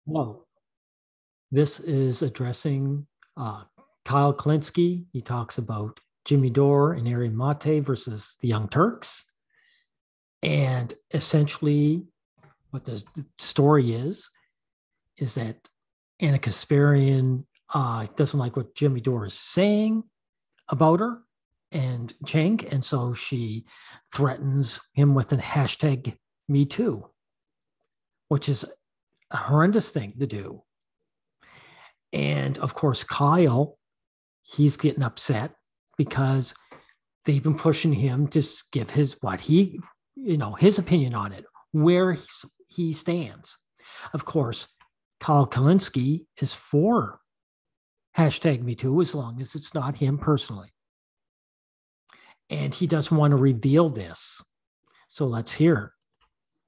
Well, this is addressing Kyle Kulinski. He talks about Jimmy Dore and Aaron Mate versus the Young Turks. And essentially, what the story is that Anna Kasparian doesn't like what Jimmy Dore is saying about her and Cenk. And so she threatens him with a hashtag MeToo, which is a horrendous thing to do. And of course, Kyle, he's getting upset because they've been pushing him to give his opinion on it, where he stands. Of course, Kyle Kulinski is for hashtag Me Too as long as it's not him personally. And he doesn't want to reveal this. So let's hear.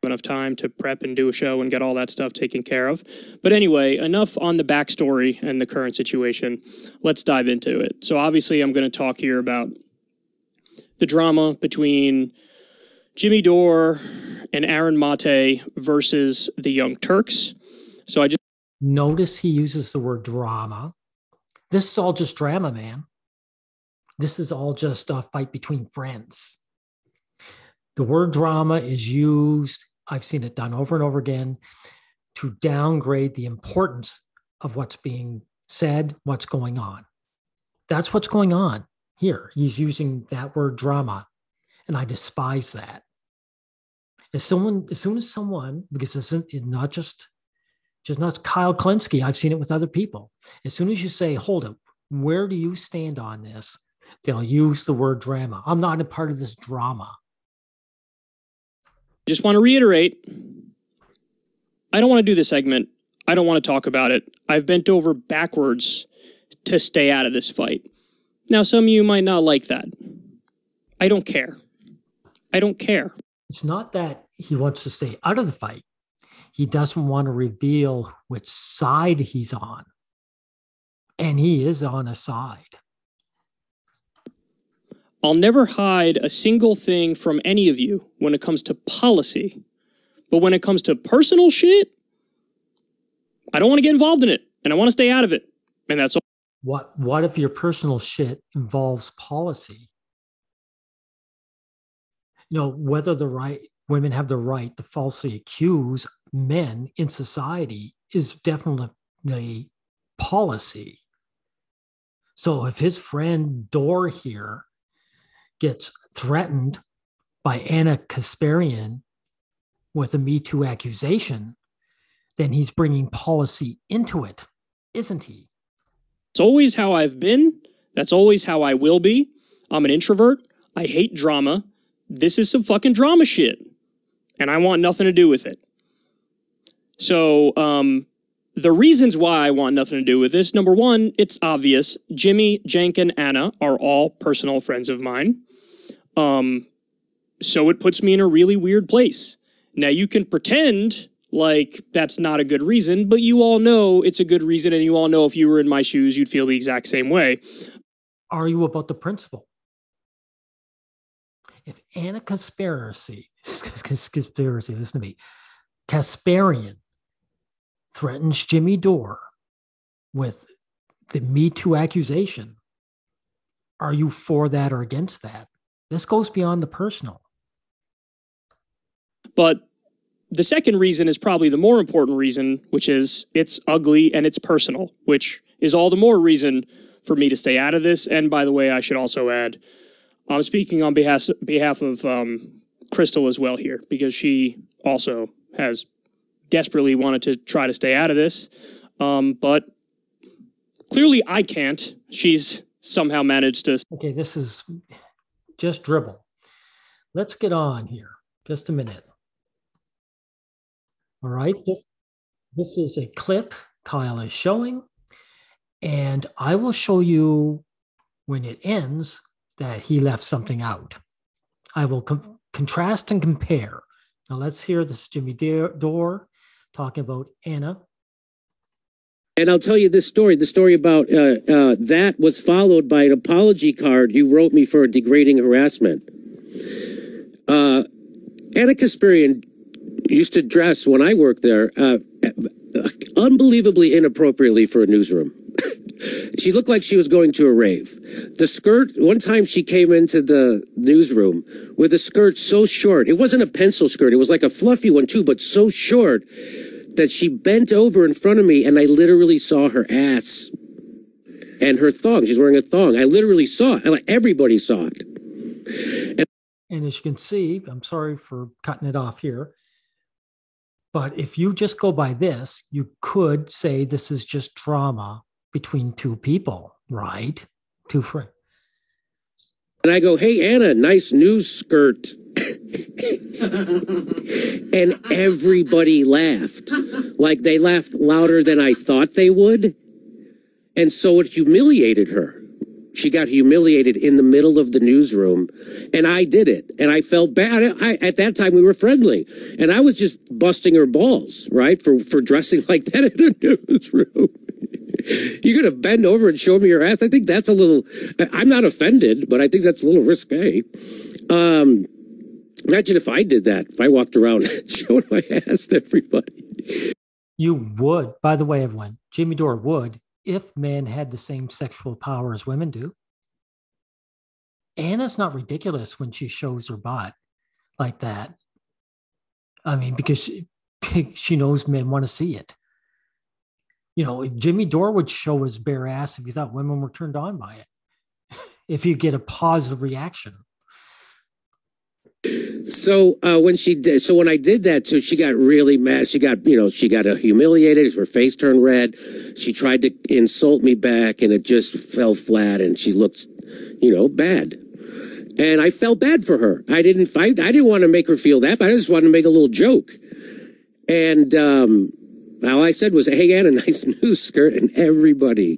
Enough time to prep and do a show and get all that stuff taken care of. But anyway, enough on the backstory and the current situation. Let's dive into it. So obviously I'm going to talk here about the drama between Jimmy Dore and Aaron Mate versus the Young Turks. So I just notice he uses the word drama. This is all just drama, man. This is all just a fight between friends. The word drama is used, I've seen it done over and over again, to downgrade the importance of what's being said, what's going on. That's what's going on here. He's using that word drama, and I despise that. As soon as someone, because it's not just not Kyle Kulinski, I've seen it with other people. As soon as you say, hold up, where do you stand on this? They'll use the word drama. I'm not a part of this drama. Just want to reiterate, I don't want to do this segment. I don't want to talk about it. I've bent over backwards to stay out of this fight. Now, some of you might not like that. I don't care. I don't care. It's not that he wants to stay out of the fight. He doesn't want to reveal which side he's on. And he is on a side. I'll never hide a single thing from any of you when it comes to policy. But when it comes to personal shit, I don't want to get involved in it. And I want to stay out of it. And that's all. What if your personal shit involves policy? You know, whether women have the right to falsely accuse men in society is definitely policy. So if his friend Dore here gets threatened by Anna Kasparian with a Me Too accusation, then he's bringing policy into it, isn't he? It's always how I've been. That's always how I will be. I'm an introvert. I hate drama. This is some fucking drama shit. And I want nothing to do with it. So, the reasons why I want nothing to do with this, number one, it's obvious. Jimmy, Cenk, and Anna are all personal friends of mine. So it puts me in a really weird place. Now, you can pretend like that's not a good reason, but you all know it's a good reason, and you all know if you were in my shoes, you'd feel the exact same way. Are you about the principle? If Anna conspiracy, listen to me, Kasparian threatens Jimmy Dore with the Me Too accusation, are you for that or against that? This goes beyond the personal. But the second reason is probably the more important reason, which is it's ugly and it's personal, which is all the more reason for me to stay out of this. And by the way, I should also add, I'm speaking on behalf of Crystal as well here, because she also has desperately wanted to try to stay out of this. But clearly I can't. She's somehow managed to... Okay, this is just dribble. Let's get on here. Just a minute. All right, this is a clip Kyle is showing, and I will show you when it ends that he left something out. I will contrast and compare. Now let's hear this Jimmy Dore talking about Anna. And I'll tell you this story. The story about that was followed by an apology card you wrote me for degrading harassment. Anna Kasparian used to dress, when I worked there, unbelievably inappropriately for a newsroom. She looked like she was going to a rave. The skirt, one time she came into the newsroom with a skirt so short. It wasn't a pencil skirt. It was like a fluffy one too, but so short that she bent over in front of me and I literally saw her ass and her thong. She's wearing a thong. I literally saw it. And like everybody saw it. And as you can see, I'm sorry for cutting it off here, but if you just go by this, you could say this is just drama between two people, right? Two friends. And I go, hey, Anna, nice news skirt. And everybody laughed. Like they laughed louder than I thought they would. And so it humiliated her. She got humiliated in the middle of the newsroom. And I did it. And I felt bad. At that time, we were friendly. And I was just busting her balls, right? For dressing like that in a newsroom. You're going to bend over and show me your ass? I think that's a little, I'm not offended, but I think that's a little risque. Imagine if I did that, if I walked around showing my ass to everybody. You would, by the way, everyone, Jimmy Dore would, if men had the same sexual power as women do. Anna's not ridiculous when she shows her butt like that. I mean, because she knows men want to see it. You know, Jimmy Dore would show his bare ass if he thought women were turned on by it. If you get a positive reaction. So when I did that, so she got really mad. She got humiliated. Her face turned red. She tried to insult me back, and it just fell flat. And she looked, bad. And I felt bad for her. I didn't fight. I didn't want to make her feel that, but I just wanted to make a little joke. And all I said was, "Hey, Anna, nice news skirt," and everybody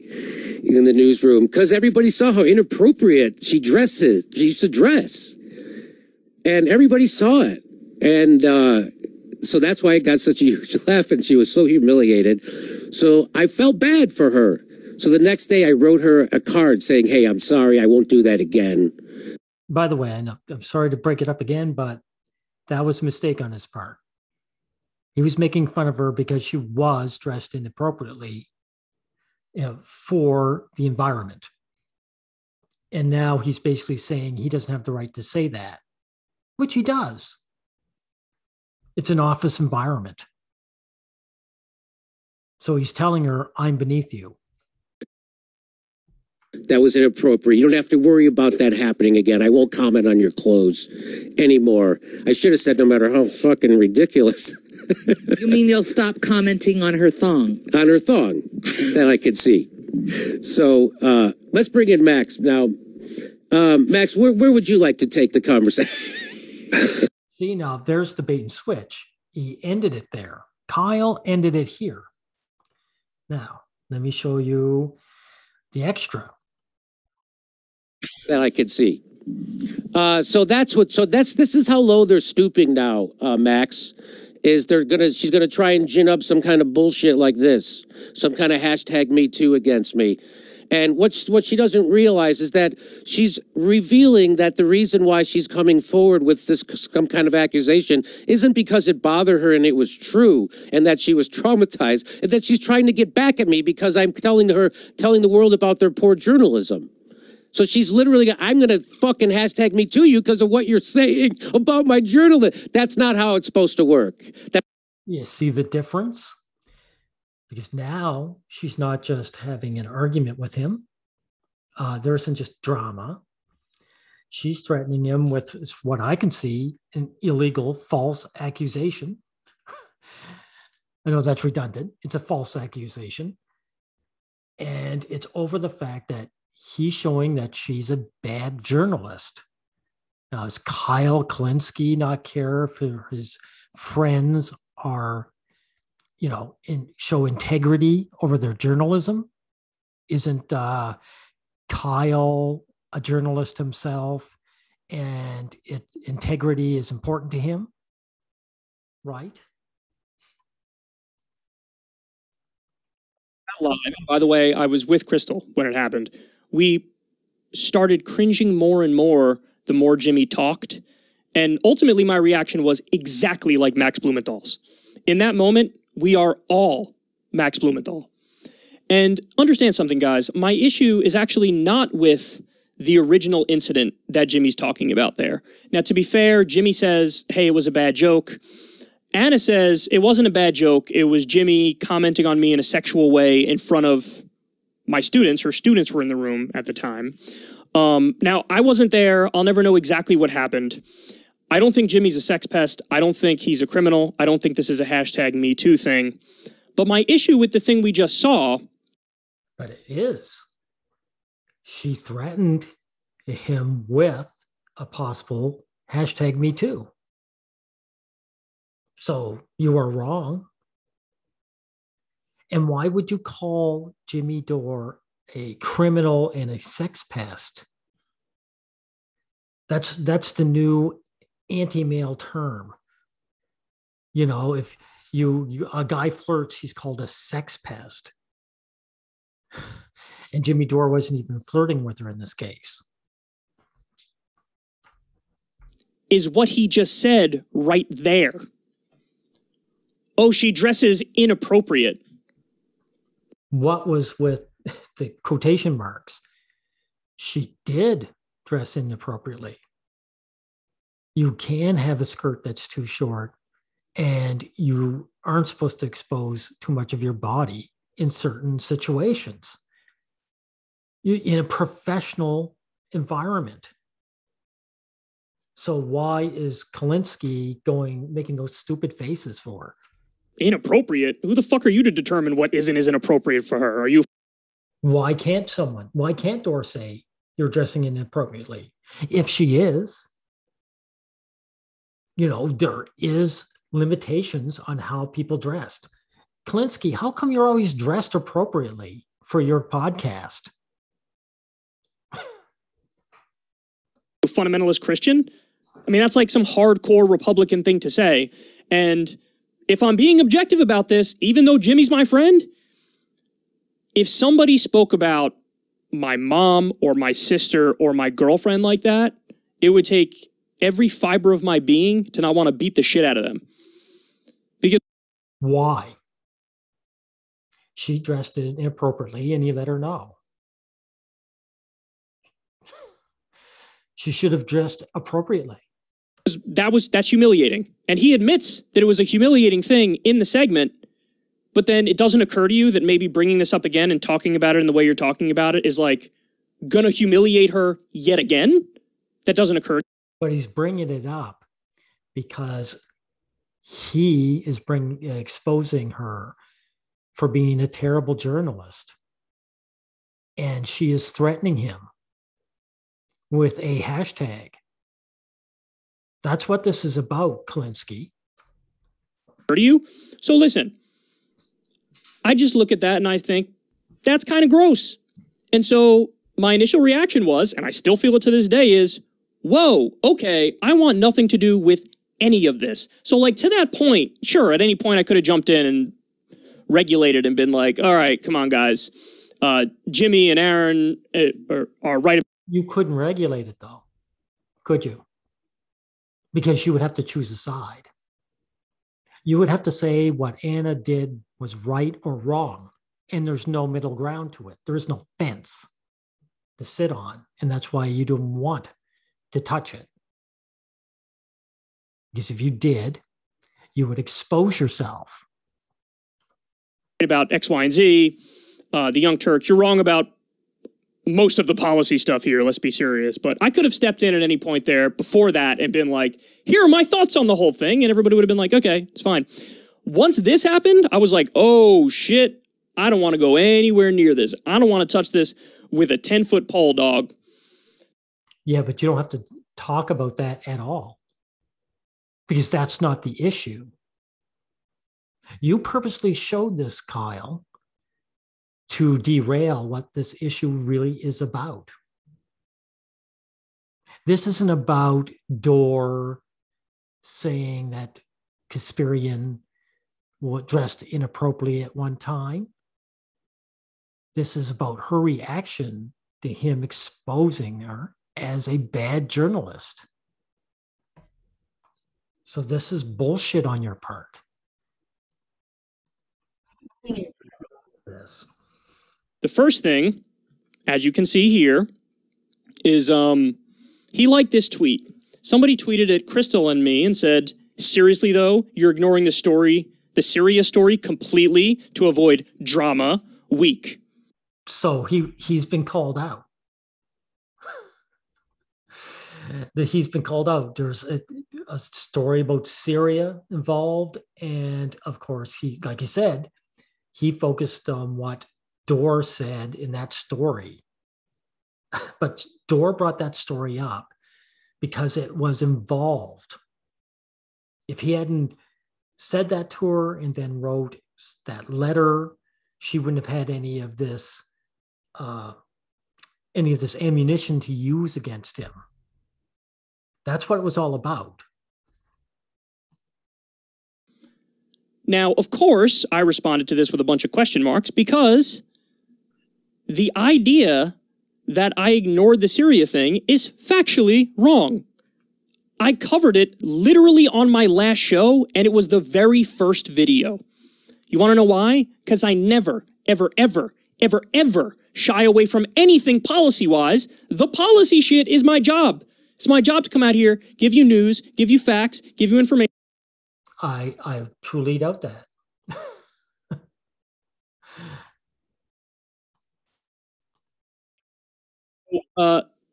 in the newsroom, because everybody saw how inappropriate she dresses. She used to dress. And everybody saw it. And so that's why it got such a huge laugh, and she was so humiliated. So I felt bad for her. So the next day I wrote her a card saying, hey, I'm sorry, I won't do that again. By the way, I know, I'm sorry to break it up again, but that was a mistake on his part. He was making fun of her because she was dressed inappropriately for the environment. And now he's basically saying he doesn't have the right to say that. Which he does. It's an office environment. So he's telling her, I'm beneath you. That was inappropriate. You don't have to worry about that happening again. I won't comment on your clothes anymore. I should have said no matter how fucking ridiculous. You mean you'll stop commenting on her thong? On her thong. That I could see. So let's bring in Max. Now, Max, where would you like to take the conversation? See, now there's the bait and switch. He ended it there. Kyle ended it here. Now, let me show you the that I could see. This is how low they're stooping now, Max. Is she's gonna try and gin up some kind of bullshit like this, some kind of hashtag #MeToo against me. And what she doesn't realize is that she's revealing that the reason why she's coming forward with some kind of accusation isn't because it bothered her and it was true and that she was traumatized, and that she's trying to get back at me because I'm telling the world about their poor journalism. So she's literally, I'm going to fucking hashtag #MeToo you because of what you're saying about my journalism. That's not how it's supposed to work. You see the difference? Because now she's not just having an argument with him. There isn't just drama. She's threatening him with what I can see, an illegal false accusation. I know that's redundant. It's a false accusation. And it's over the fact that he's showing that she's a bad journalist. Now, does Kyle Kulinski not care if his friends are, show integrity over their journalism? Isn't Kyle a journalist himself, and integrity is important to him? Right? By the way, I was with Crystal when it happened. We started cringing more and more the more Jimmy talked. And ultimately, my reaction was exactly like Max Blumenthal's. In that moment, we are all Max Blumenthal. And understand something, guys. My issue is actually not with the original incident that Jimmy's talking about there. Now, to be fair, Jimmy says, hey, it was a bad joke. Anna says it wasn't a bad joke. It was Jimmy commenting on me in a sexual way in front of my students. Her students were in the room at the time. Now, I wasn't there. I'll never know exactly what happened. I don't think Jimmy's a sex pest. I don't think he's a criminal. I don't think this is a hashtag #MeToo thing. But my issue with the thing we just saw... But it is. She threatened him with a possible hashtag #MeToo. So you are wrong. And why would you call Jimmy Dore a criminal and a sex pest? That's the new anti-male term. You know, if a guy flirts, he's called a sex pest. And Jimmy Dore wasn't even flirting with her in this case. Is what he just said right there. Oh, she dresses inappropriate. What was with the quotation marks? She did dress inappropriately. You can have a skirt that's too short, and you aren't supposed to expose too much of your body in certain situations. In a professional environment. So why is Kulinski making those stupid faces for? Inappropriate? Who the fuck are you to determine what isn't appropriate for her? Are you? Why can't Dore say you're dressing inappropriately? If she is, there is limitations on how people dressed. Kulinski, how come you're always dressed appropriately for your podcast? Fundamentalist Christian? I mean, that's like some hardcore Republican thing to say. And if I'm being objective about this, even though Jimmy's my friend, if somebody spoke about my mom or my sister or my girlfriend like that, it would take every fiber of my being to not want to beat the shit out of them. Because why? She dressed inappropriately and he let her know. She should have dressed appropriately. That's humiliating. And he admits that it was a humiliating thing in the segment, but then it doesn't occur to you that maybe bringing this up again and talking about it in the way you're talking about it is like gonna humiliate her yet again? That doesn't occur. But he's bringing it up because he is exposing her for being a terrible journalist. And she is threatening him with a hashtag. That's what this is about, Kulinski. To you? So listen, I just look at that and I think, that's kind of gross. And so my initial reaction was, and I still feel it to this day, is, whoa, okay, I want nothing to do with any of this. So like to that point, sure, at any point I could have jumped in and regulated and been like, all right, come on, guys. Jimmy and Aaron are right. You couldn't regulate it, though, could you? Because you would have to choose a side. You would have to say what Anna did was right or wrong, and there's no middle ground to it. There is no fence to sit on, and that's why you don't want to touch it. Because if you did, you would expose yourself. About X, Y, and Z, the Young Turks, you're wrong about most of the policy stuff here, let's be serious. But I could have stepped in at any point there before that and been like, here are my thoughts on the whole thing. And everybody would have been like, okay, it's fine. Once this happened, I was like, oh shit, I don't want to go anywhere near this. I don't want to touch this with a 10-foot pole, dog. Yeah, but you don't have to talk about that at all. Because that's not the issue. You purposely showed this, Kyle, to derail what this issue really is about. This isn't about Dore saying that Kasparian dressed inappropriately at one time. This is about her reaction to him exposing her as a bad journalist. So this is bullshit on your part. this. The first thing, as you can see here, is he liked this tweet. Somebody tweeted at Crystal and me and said, seriously though, you're ignoring the story, the Syria story completely to avoid drama. Weak. So he's been called out. He's been called out. There's a story about Syria involved, and of course, he, like he said, he focused on what Dore said in that story. But Dore brought that story up because it was involved. If he hadn't said that to her and then wrote that letter, she wouldn't have had any of this ammunition to use against him. That's what it was all about. Now, of course, I responded to this with a bunch of question marks because the idea that I ignored the Syria thing is factually wrong. I covered it literally on my last show, and it was the very first video. You want to know why? Because I never, ever, ever, ever, ever shy away from anything policy-wise. The policy shit is my job. It's my job to come out here, give you news, give you facts, give you information. I truly doubt that.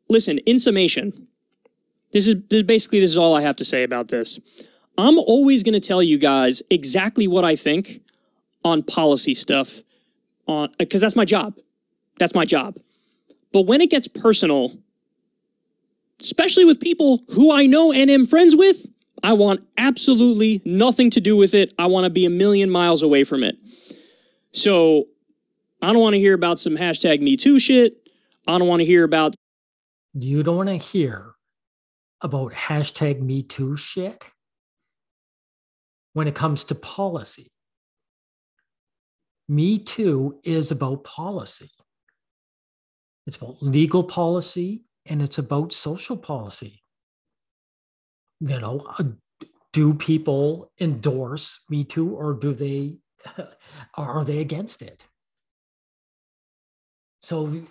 Listen, in summation, this is all I have to say about this. I'm always going to tell you guys exactly what I think on policy stuff, because that's my job. That's my job. But when it gets personal, especially with people who I know and am friends with, I want absolutely nothing to do with it. I want to be a million miles away from it. So I don't want to hear about some hashtag MeToo shit. I don't want to hear about... You don't want to hear about hashtag MeToo shit when it comes to policy. MeToo is about policy. It's about legal policy and it's about social policy. You know, do people endorse MeToo or are they against it? So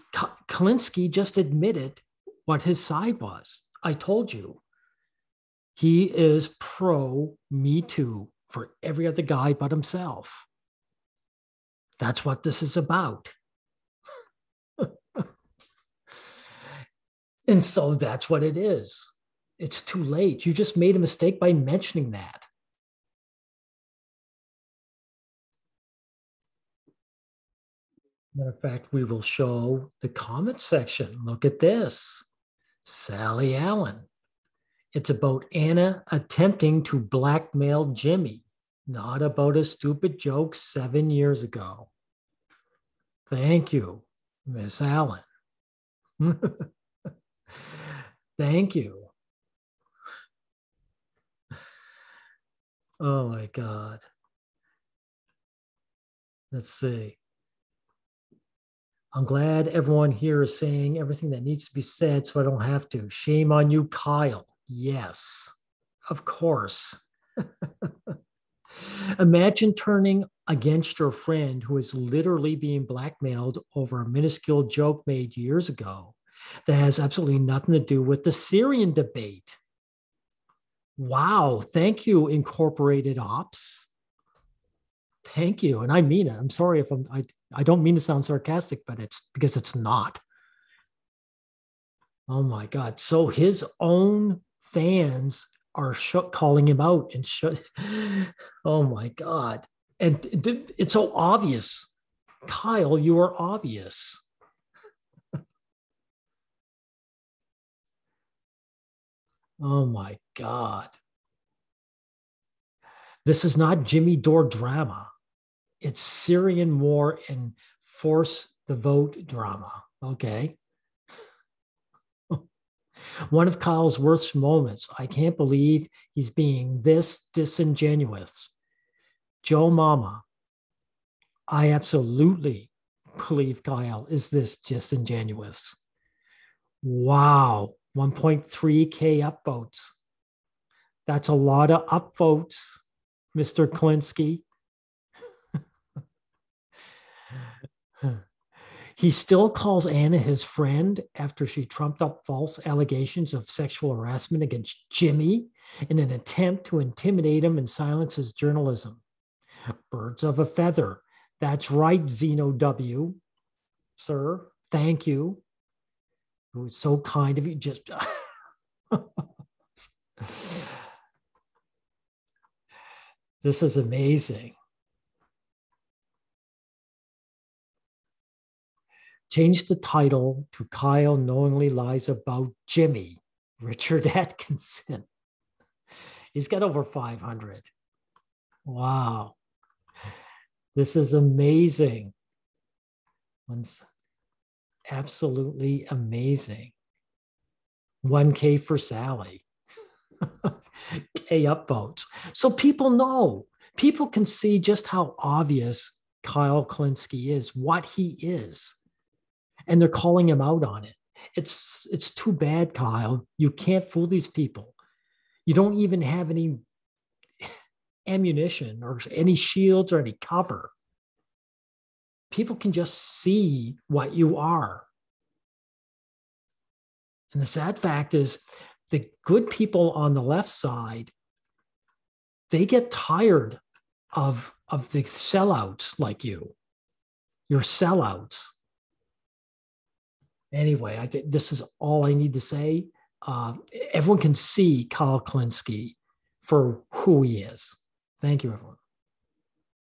Kulinski just admitted what his side was. I told you, he is pro MeToo for every other guy but himself. That's what this is about. And so that's what it is. It's too late. You just made a mistake by mentioning that. Matter of fact, we will show the comment section. Look at this. Sally Allen. It's about Anna attempting to blackmail Jimmy, not about a stupid joke 7 years ago. Thank you, Miss Allen. Thank you. Oh my God. Let's see. I'm glad everyone here is saying everything that needs to be said so I don't have to. Shame on you, Kyle. Yes, of course. Imagine turning against your friend who is literally being blackmailed over a minuscule joke made years ago that has absolutely nothing to do with the Syrian debate. Wow, thank you, Incorporated Ops. Thank you, and I mean it. I'm sorry if I don't mean to sound sarcastic, but it's because it's not. Oh my God. So his own fans are calling him out and oh my God. And it's so obvious. Kyle, you are obvious. Oh my God. This is not Jimmy Dore drama. It's Syrian war and force the vote drama. Okay. One of Kyle's worst moments. I can't believe he's being this disingenuous. Joe Mama, I absolutely believe Kyle is this disingenuous. Wow, 1.3K upvotes. That's a lot of upvotes, Mr. Kulinski. He still calls Anna his friend after she trumped up false allegations of sexual harassment against Jimmy in an attempt to intimidate him and silence his journalism. Birds of a feather. That's right, Zeno W. Sir, thank you. It was so kind of you. Just this is amazing. Change the title to Kyle Knowingly Lies About Jimmy, Richard Atkinson. He's got over 500. Wow. This is amazing. One's absolutely amazing. 1K for Sally. K upvotes. So people know. People can see just how obvious Kyle Kulinski is, what he is. And they're calling him out on it. It's too bad, Kyle. You can't fool these people. You don't even have any ammunition or any shields or any cover. People can just see what you are. And the sad fact is, the good people on the left side, they get tired of the sellouts like you. You're sellouts. Anyway, I think this is all I need to say. Everyone can see Kyle Kulinski for who he is. Thank you, everyone.